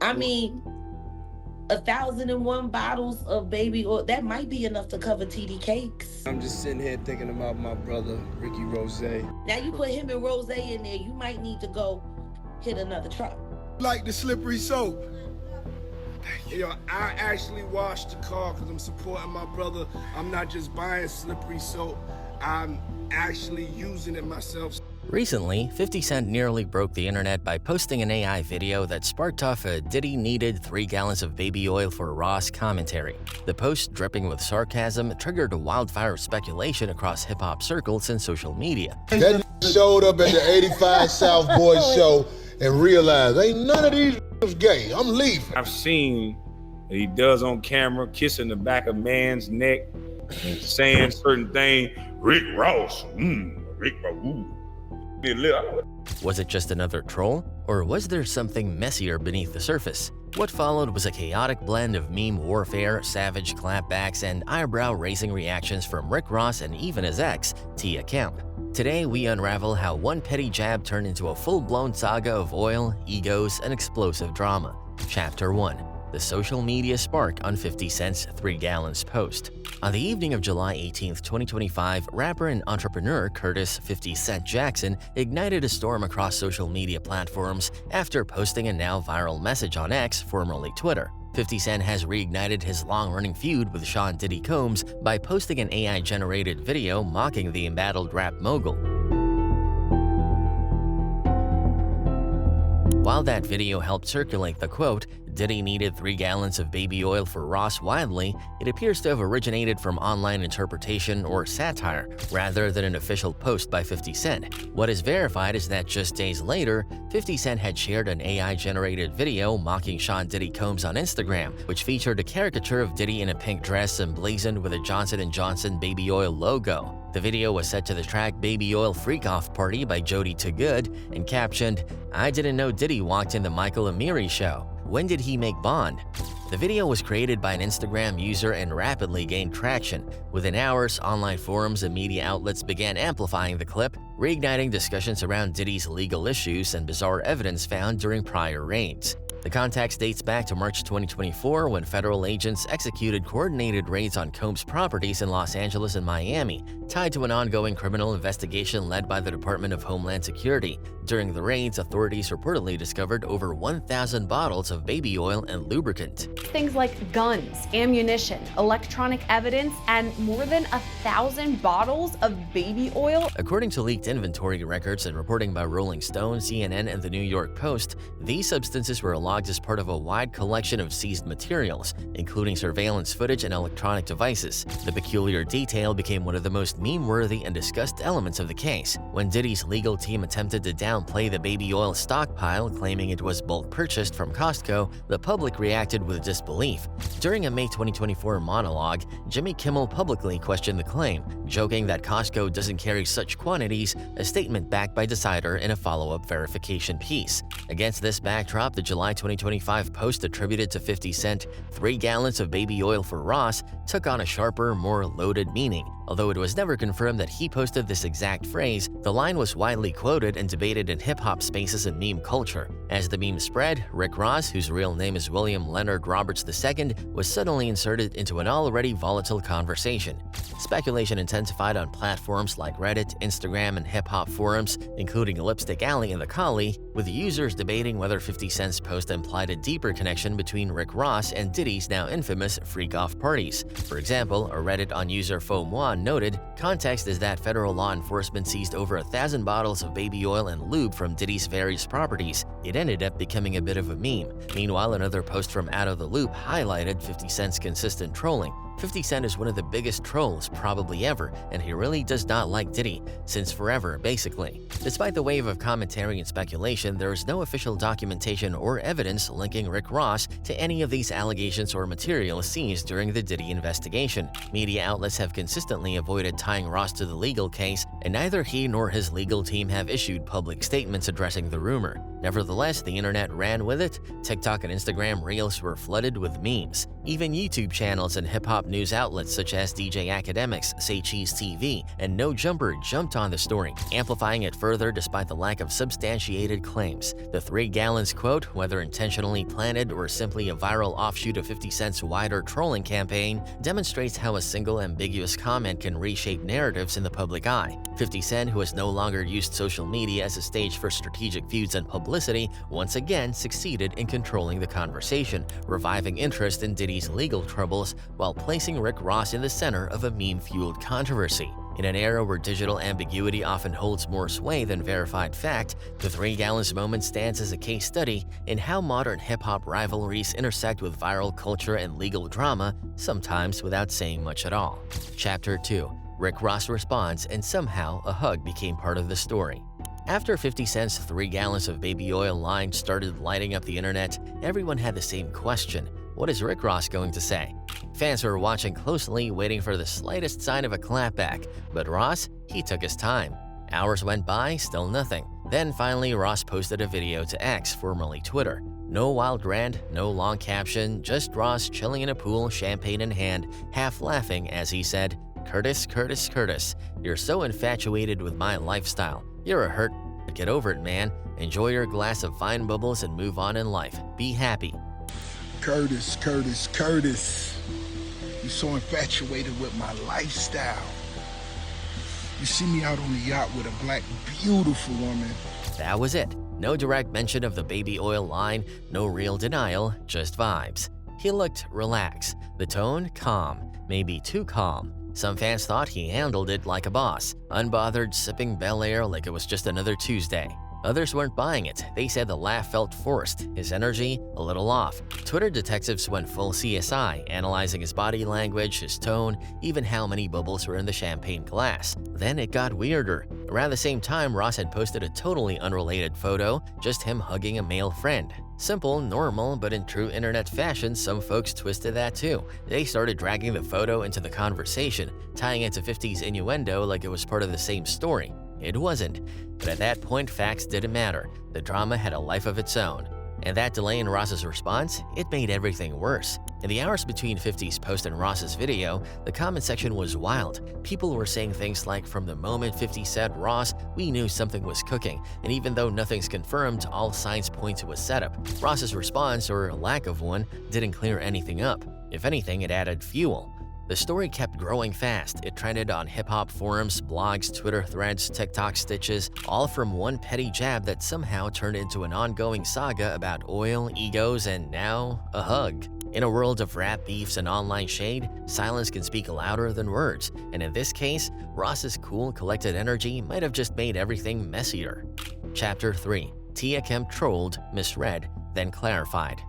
I mean, 1,001 bottles of baby oil, that might be enough to cover TD Cakes. I'm just sitting here thinking about my brother, Ricky Rose. Now you put him and Rose in there, you might need to go hit another truck. Like the slippery soap. Yo, I actually washed the car because I'm supporting my brother. I'm not just buying slippery soap. I'm actually using it myself. Recently, 50 Cent nearly broke the internet by posting an AI video that sparked off a Diddy needed 3 gallons of baby oil for Ross commentary. The post, dripping with sarcasm, triggered a wildfire of speculation across hip-hop circles and social media. That showed up at the 85 South Boys show and realized, ain't none of these gay, I'm leaving. I've seen that he does on camera, kissing the back of man's neck and saying certain things. Rick Ross, Rick Ross, ooh. Was it just another troll? Or was there something messier beneath the surface? What followed was a chaotic blend of meme warfare, savage clapbacks, and eyebrow-raising reactions from Rick Ross and even his ex, Tia Kemp. Today, we unravel how one petty jab turned into a full-blown saga of oil, egos, and explosive drama. Chapter 1. The social media spark on 50 Cent's 3 gallons post. On the evening of July 18, 2025, rapper and entrepreneur Curtis 50 Cent Jackson ignited a storm across social media platforms after posting a now viral message on X, formerly Twitter. 50 Cent has reignited his long-running feud with Sean Diddy Combs by posting an AI-generated video mocking the embattled rap mogul. While that video helped circulate the quote, "Diddy needed 3 gallons of baby oil for Ross" widely, it appears to have originated from online interpretation or satire, rather than an official post by 50 Cent. What is verified is that just days later, 50 Cent had shared an AI-generated video mocking Sean Diddy Combs on Instagram, which featured a caricature of Diddy in a pink dress emblazoned with a Johnson & Johnson baby oil logo. The video was set to the track Baby Oil Freak Off Party by Jody Too Good and captioned, "I didn't know Diddy walked in the Michael Amiri show. When did he make Bond?" The video was created by an Instagram user and rapidly gained traction. Within hours, online forums and media outlets began amplifying the clip, reigniting discussions around Diddy's legal issues and bizarre evidence found during prior raids. The context dates back to March 2024 when federal agents executed coordinated raids on Combs' properties in Los Angeles and Miami, tied to an ongoing criminal investigation led by the Department of Homeland Security. During the raids, authorities reportedly discovered over 1,000 bottles of baby oil and lubricant. Things like guns, ammunition, electronic evidence, and more than 1,000 bottles of baby oil. According to leaked inventory records and reporting by Rolling Stone, CNN, and the New York Post, these substances were logged as part of a wide collection of seized materials, including surveillance footage and electronic devices. The peculiar detail became one of the most meme-worthy and discussed elements of the case. When Diddy's legal team attempted to downplay the baby oil stockpile, claiming it was bulk purchased from Costco, the public reacted with disbelief. During a May 2024 monologue, Jimmy Kimmel publicly questioned the claim, joking that Costco doesn't carry such quantities, a statement backed by Decider in a follow-up verification piece. Against this backdrop, the July 2025 post attributed to 50 Cent, 3 gallons of baby oil for Ross, took on a sharper, more loaded meaning. Although it was never confirmed that he posted this exact phrase, the line was widely quoted and debated in hip-hop spaces and meme culture. As the meme spread, Rick Ross, whose real name is William Leonard Roberts II, was suddenly inserted into an already volatile conversation. Speculation intensified on platforms like Reddit, Instagram, and hip-hop forums, including Lipstick Alley and The Collie, with users debating whether 50 Cent's post implied a deeper connection between Rick Ross and Diddy's now infamous freak-off parties. For example, a Reddit on user FoMwan noted, "Context is that federal law enforcement seized over 1,000 bottles of baby oil and lube from Diddy's various properties. It ended up becoming a bit of a meme." Meanwhile, another post from Out of the Loop highlighted 50 Cent's consistent trolling. 50 Cent is one of the biggest trolls probably ever, and he really does not like Diddy, since forever, basically. Despite the wave of commentary and speculation, there is no official documentation or evidence linking Rick Ross to any of these allegations or material seized during the Diddy investigation. Media outlets have consistently avoided tying Ross to the legal case, and neither he nor his legal team have issued public statements addressing the rumor. Nevertheless, the internet ran with it. TikTok and Instagram Reels were flooded with memes. Even YouTube channels and hip-hop news outlets such as DJ Academics, Say Cheese TV, and No Jumper jumped on the story, amplifying it further despite the lack of substantiated claims. The 3 Gallons quote, whether intentionally planted or simply a viral offshoot of 50 Cent's wider trolling campaign, demonstrates how a single ambiguous comment can reshape narratives in the public eye. 50 Cent, who has no longer used social media as a stage for strategic feuds and publicity, once again succeeded in controlling the conversation, reviving interest in Diddy's legal troubles while placing Rick Ross in the center of a meme-fueled controversy. In an era where digital ambiguity often holds more sway than verified fact, the 3 Gallons moment stands as a case study in how modern hip-hop rivalries intersect with viral culture and legal drama, sometimes without saying much at all. Chapter 2. Rick Ross responds, and somehow a hug became part of the story. After 50 Cent's 3 Gallons of baby oil line started lighting up the internet, everyone had the same question: what is Rick Ross going to say? Fans were watching closely, waiting for the slightest sign of a clapback, but Ross, he took his time. Hours went by, still nothing. Then finally, Ross posted a video to X, formerly Twitter. No wild rant, no long caption, just Ross chilling in a pool, champagne in hand, half laughing as he said, "Curtis, Curtis, Curtis, you're so infatuated with my lifestyle. You're a hurt. Get over it, man. Enjoy your glass of fine bubbles and move on in life. Be happy." Curtis, Curtis, Curtis, you're so infatuated with my lifestyle. You see me out on the yacht with a black, beautiful woman. That was it. No direct mention of the baby oil line, no real denial, just vibes. He looked relaxed. The tone, calm, maybe too calm. Some fans thought he handled it like a boss, unbothered, sipping Bel Air like it was just another Tuesday. Others weren't buying it. They said the laugh felt forced, his energy a little off. Twitter detectives went full CSI, analyzing his body language, his tone, even how many bubbles were in the champagne glass. Then it got weirder. Around the same time, Ross had posted a totally unrelated photo, just him hugging a male friend. Simple, normal, but in true internet fashion, some folks twisted that too. They started dragging the photo into the conversation, tying it to 50's innuendo like it was part of the same story. It wasn't. But at that point, facts didn't matter. The drama had a life of its own. And that delay in Ross's response, it made everything worse. In the hours between 50's post and Ross's video, the comment section was wild. People were saying things like, "From the moment 50 said Ross, we knew something was cooking, and even though nothing's confirmed, all signs point to a setup." Ross's response, or lack of one, didn't clear anything up. If anything, it added fuel. The story kept growing fast. It trended on hip-hop forums, blogs, Twitter threads, TikTok stitches, all from one petty jab that somehow turned into an ongoing saga about oil, egos, and now, a hug. In a world of rap beefs and online shade, silence can speak louder than words, and in this case, Ross's cool, collected energy might have just made everything messier. Chapter 3. Tia Kemp trolled, misread, then clarified.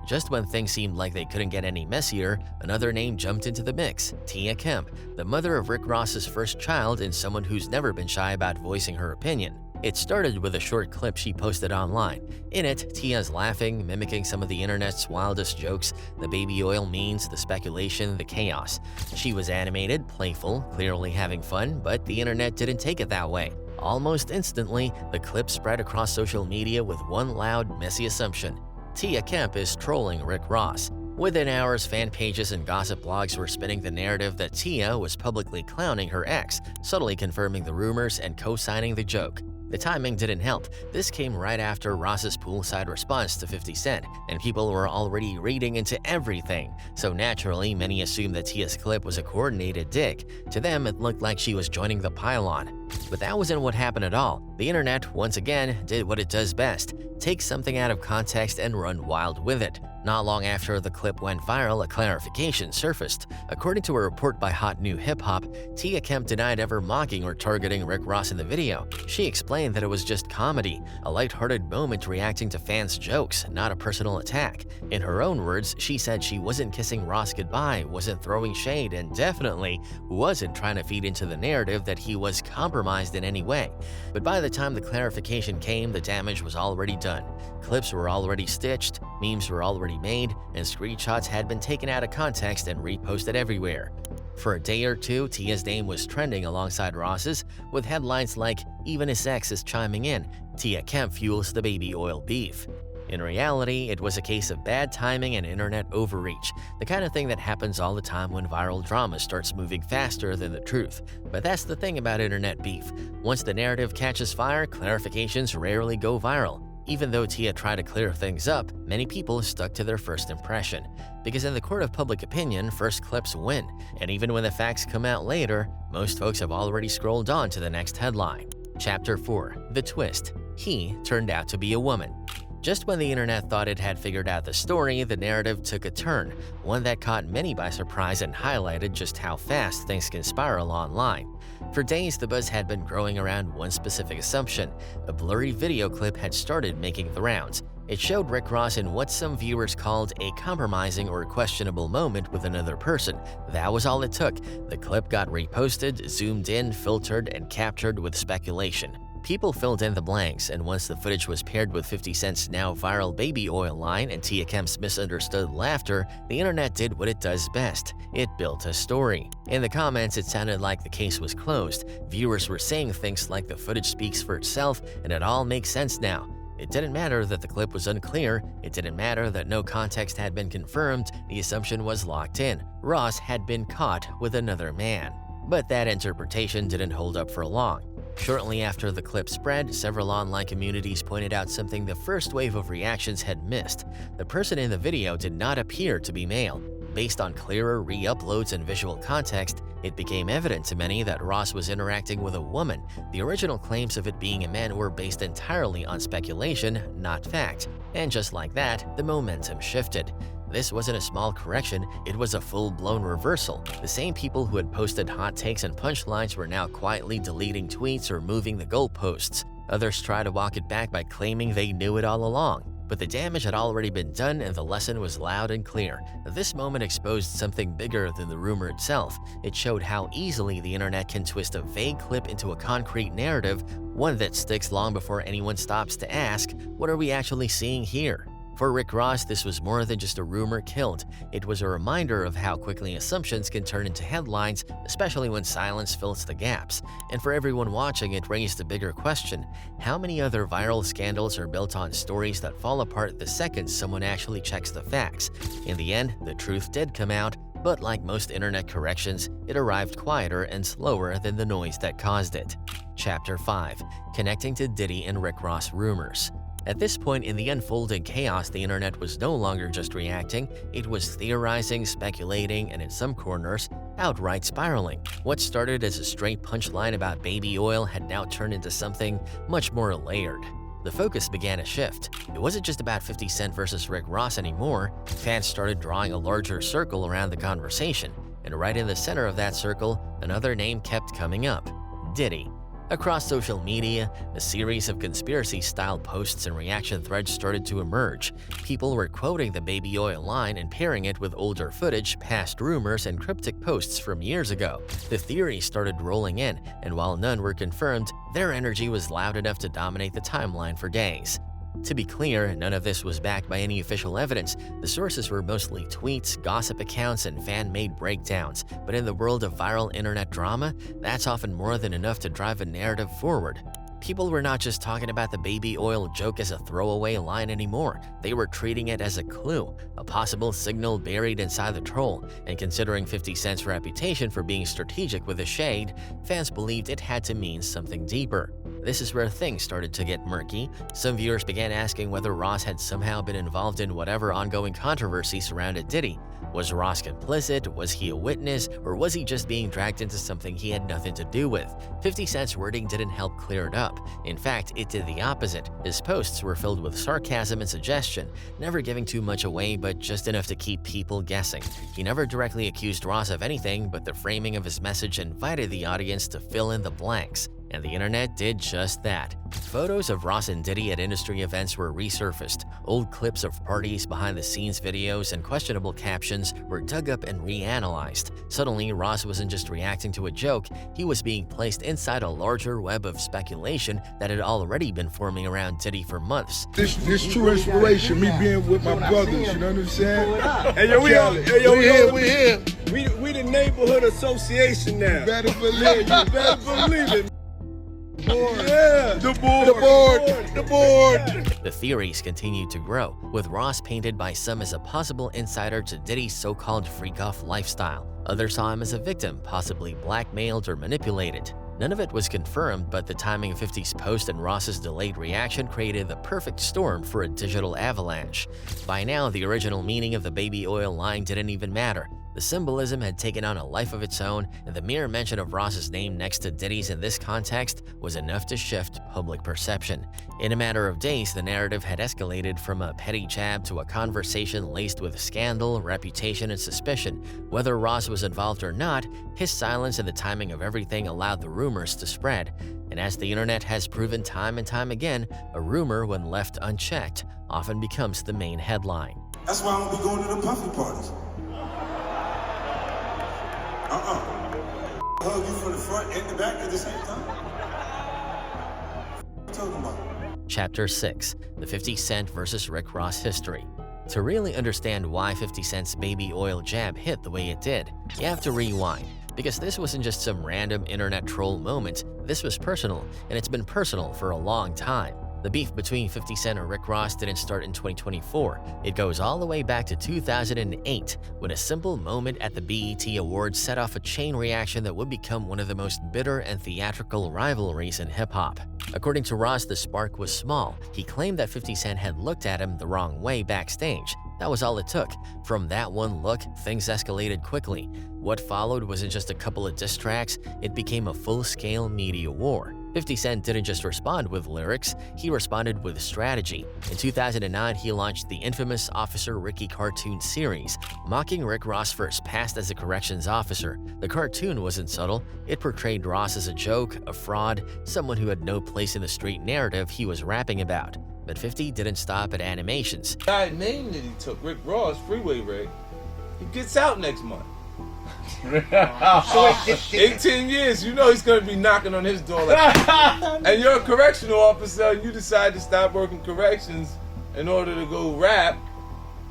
Just when things seemed like they couldn't get any messier, another name jumped into the mix: Tia Kemp, the mother of Rick Ross's first child and someone who's never been shy about voicing her opinion. It started with a short clip she posted online. In it, Tia's laughing, mimicking some of the internet's wildest jokes, the baby oil memes, the speculation, the chaos. She was animated, playful, clearly having fun, but the internet didn't take it that way. Almost instantly, the clip spread across social media with one loud, messy assumption: Tia Kemp is trolling Rick Ross. Within hours, fan pages and gossip blogs were spinning the narrative that Tia was publicly clowning her ex, subtly confirming the rumors and co-signing the joke. The timing didn't help. This came right after Ross's poolside response to 50 Cent, and people were already reading into everything. So naturally, many assumed that Tia's clip was a coordinated dig. To them, it looked like she was joining the pile-on. But that wasn't what happened at all. The internet, once again, did what it does best: take something out of context and run wild with it. Not long after the clip went viral, a clarification surfaced. According to a report by Hot New Hip Hop, Tia Kemp denied ever mocking or targeting Rick Ross in the video. She explained that it was just comedy, a lighthearted moment reacting to fans' jokes, not a personal attack. In her own words, she said she wasn't kissing Ross goodbye, wasn't throwing shade, and definitely wasn't trying to feed into the narrative that he was compromised in any way. But by the time the clarification came, the damage was already done. Clips were already stitched, memes were already made, and screenshots had been taken out of context and reposted everywhere. For a day or two, Tia's name was trending alongside Ross's, with headlines like, "Even his ex is chiming in, Tia Kemp fuels the baby oil beef." In reality, it was a case of bad timing and internet overreach, the kind of thing that happens all the time when viral drama starts moving faster than the truth. But that's the thing about internet beef. Once the narrative catches fire, clarifications rarely go viral. Even though Tia tried to clear things up, many people stuck to their first impression. Because in the court of public opinion, first clips win, and even when the facts come out later, most folks have already scrolled on to the next headline. Chapter 4. The Twist. He turned out to be a woman. Just when the internet thought it had figured out the story, the narrative took a turn, one that caught many by surprise and highlighted just how fast things can spiral online. For days, the buzz had been growing around one specific assumption. A blurry video clip had started making the rounds. It showed Rick Ross in what some viewers called a compromising or questionable moment with another person. That was all it took. The clip got reposted, zoomed in, filtered, and captured with speculation. People filled in the blanks, and once the footage was paired with 50 Cent's now viral baby oil line and Tia Kemp's misunderstood laughter, the internet did what it does best. It built a story. In the comments, it sounded like the case was closed. Viewers were saying things like the footage speaks for itself and it all makes sense now. It didn't matter that the clip was unclear. It didn't matter that no context had been confirmed. The assumption was locked in. Ross had been caught with another man. But that interpretation didn't hold up for long. Shortly after the clip spread, several online communities pointed out something the first wave of reactions had missed. The person in the video did not appear to be male. Based on clearer re-uploads and visual context, it became evident to many that Ross was interacting with a woman. The original claims of it being a man were based entirely on speculation, not fact. And just like that, the momentum shifted. This wasn't a small correction, it was a full-blown reversal. The same people who had posted hot takes and punchlines were now quietly deleting tweets or moving the goalposts. Others tried to walk it back by claiming they knew it all along. But the damage had already been done and the lesson was loud and clear. This moment exposed something bigger than the rumor itself. It showed how easily the internet can twist a vague clip into a concrete narrative, one that sticks long before anyone stops to ask, what are we actually seeing here? For Rick Ross, this was more than just a rumor killed. It was a reminder of how quickly assumptions can turn into headlines, especially when silence fills the gaps. And for everyone watching, it raised a bigger question. How many other viral scandals are built on stories that fall apart the second someone actually checks the facts? In the end, the truth did come out, but like most internet corrections, it arrived quieter and slower than the noise that caused it. Chapter 5. Connecting to Diddy and Rick Ross rumors. At this point in the unfolding chaos, the internet was no longer just reacting, it was theorizing, speculating, and in some corners, outright spiraling. What started as a straight punchline about baby oil had now turned into something much more layered. The focus began to shift. It wasn't just about 50 Cent versus Rick Ross anymore. Fans started drawing a larger circle around the conversation, and right in the center of that circle, another name kept coming up: Diddy. Across social media, a series of conspiracy-style posts and reaction threads started to emerge. People were quoting the baby oil line and pairing it with older footage, past rumors, and cryptic posts from years ago. The theories started rolling in, and while none were confirmed, their energy was loud enough to dominate the timeline for days. To be clear, none of this was backed by any official evidence. The sources were mostly tweets, gossip accounts, and fan-made breakdowns. But in the world of viral internet drama, that's often more than enough to drive a narrative forward. People were not just talking about the baby oil joke as a throwaway line anymore. They were treating it as a clue, a possible signal buried inside the troll. And considering 50 Cent's reputation for being strategic with the shade, fans believed it had to mean something deeper. This is where things started to get murky. Some viewers began asking whether Ross had somehow been involved in whatever ongoing controversy surrounded Diddy. Was Ross complicit? Was he a witness? Or was he just being dragged into something he had nothing to do with? 50 Cent's wording didn't help clear it up. In fact, it did the opposite. His posts were filled with sarcasm and suggestion, never giving too much away but just enough to keep people guessing. He never directly accused Ross of anything, but the framing of his message invited the audience to fill in the blanks. And the internet did just that. Photos of Ross and Diddy at industry events were resurfaced. Old clips of parties, behind-the-scenes videos, and questionable captions were dug up and reanalyzed. Suddenly, Ross wasn't just reacting to a joke, he was being placed inside a larger web of speculation that had already been forming around Diddy for months. This true inspiration, me being with my brothers, you know what I'm saying? Hey, yo, we here. We We the neighborhood association now. Better believe it. Better believe it. Board. Yeah. The board. The theories continued to grow, with Ross painted by some as a possible insider to Diddy's so-called freak-off lifestyle. Others saw him as a victim, possibly blackmailed or manipulated. None of it was confirmed, but the timing of 50's post and Ross's delayed reaction created the perfect storm for a digital avalanche. By now, the original meaning of the baby oil line didn't even matter. The symbolism had taken on a life of its own, and the mere mention of Ross's name next to Diddy's in this context was enough to shift public perception. In a matter of days, the narrative had escalated from a petty jab to a conversation laced with scandal, reputation, and suspicion. Whether Ross was involved or not, his silence and the timing of everything allowed the rumors to spread. And as the internet has proven time and time again, a rumor, when left unchecked, often becomes the main headline. That's why I don't be going to the puffy parties. Hug you from the front and the back at the same time? What you talking about? Chapter 6: The 50 Cent vs. Rick Ross History. To really understand why 50 Cent's baby oil jab hit the way it did, you have to rewind. Because this wasn't just some random internet troll moment, this was personal, and it's been personal for a long time. The beef between 50 Cent and Rick Ross didn't start in 2024. It goes all the way back to 2008, when a simple moment at the BET Awards set off a chain reaction that would become one of the most bitter and theatrical rivalries in hip-hop. According to Ross, the spark was small. He claimed that 50 Cent had looked at him the wrong way backstage. That was all it took. From that one look, things escalated quickly. What followed wasn't just a couple of diss tracks, it became a full-scale media war. 50 Cent didn't just respond with lyrics, he responded with strategy. In 2009, he launched the infamous Officer Ricky cartoon series, mocking Rick Ross for his past as a corrections officer. The cartoon wasn't subtle, it portrayed Ross as a joke, a fraud, someone who had no place in the street narrative he was rapping about. But 50 didn't stop at animations. That name that he took, Rick Ross, Freeway Rick, he gets out next month. 18 years, you know he's gonna be knocking on his door like and you're a correctional officer and you decide to stop working corrections in order to go rap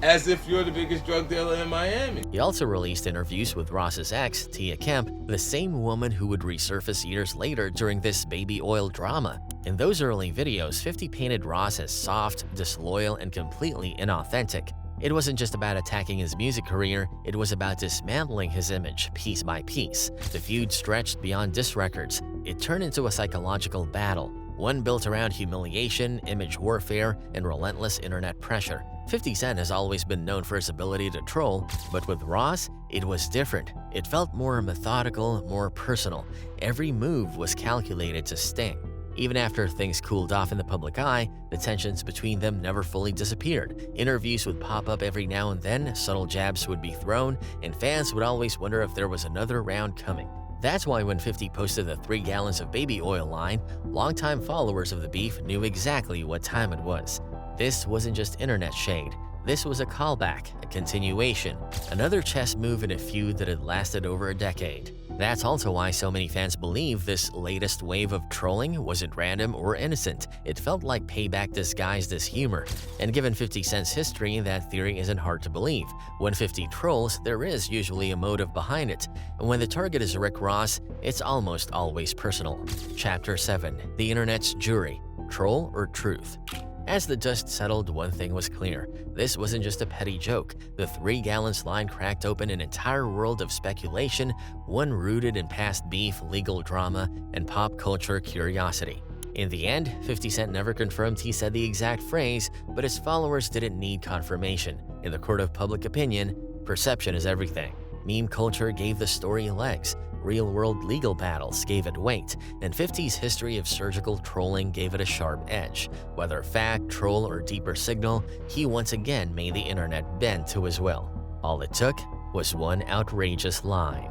as if you're the biggest drug dealer in Miami. He also released interviews with Ross's ex, Tia Kemp, the same woman who would resurface years later during this baby oil drama. In those early videos, 50 painted Ross as soft, disloyal, and completely inauthentic. It wasn't just about attacking his music career, it was about dismantling his image piece by piece. The feud stretched beyond diss records. It turned into a psychological battle, one built around humiliation, image warfare, and relentless internet pressure. 50 Cent has always been known for his ability to troll, but with Ross, it was different. It felt more methodical, more personal. Every move was calculated to sting. Even after things cooled off in the public eye, the tensions between them never fully disappeared. Interviews would pop up every now and then, subtle jabs would be thrown, and fans would always wonder if there was another round coming. That's why when 50 posted the 3 gallons of baby oil line, longtime followers of the beef knew exactly what time it was. This wasn't just internet shade. This was a callback, a continuation, another chess move in a feud that had lasted over a decade. That's also why so many fans believe this latest wave of trolling wasn't random or innocent. It felt like payback disguised as humor. And given 50 Cent's history, that theory isn't hard to believe. When 50 trolls, there is usually a motive behind it. And when the target is Rick Ross, it's almost always personal. Chapter 7: The Internet's Jury. Troll or Truth? As the dust settled, one thing was clear. This wasn't just a petty joke. The 3 gallons line cracked open an entire world of speculation, one rooted in past beef, legal drama, and pop culture curiosity. In the end, 50 Cent never confirmed he said the exact phrase, but his followers didn't need confirmation. In the court of public opinion, perception is everything. Meme culture gave the story legs. Real-world legal battles gave it weight, and 50's history of surgical trolling gave it a sharp edge. Whether fact, troll, or deeper signal, he once again made the internet bend to his will. All it took was one outrageous line.